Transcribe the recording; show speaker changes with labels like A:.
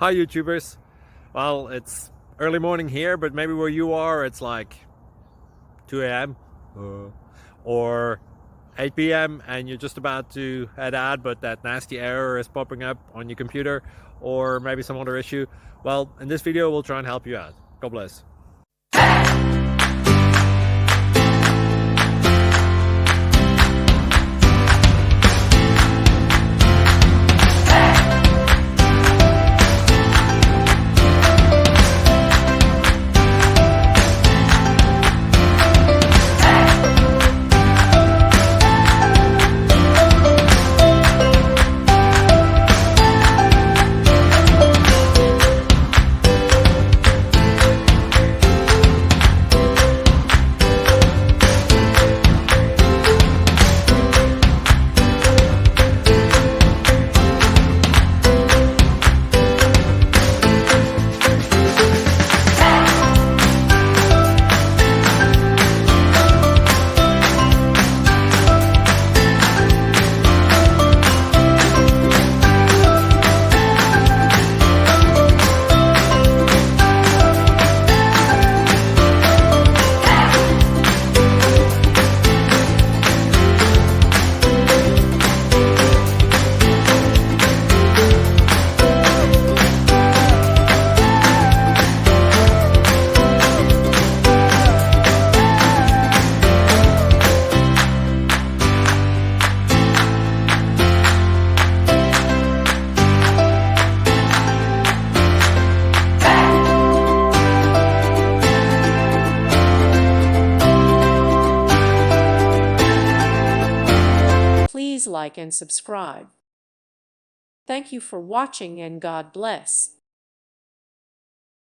A: Hi YouTubers. Well, it's early morning here, but maybe where you are it's like 2 a.m. or 8 p.m. and you're just about to head out, but that nasty error is popping up on your computer, or maybe some other issue. Well, in this video we'll try and help you out. God bless.
B: Please like and subscribe. Thank you for watching and God bless.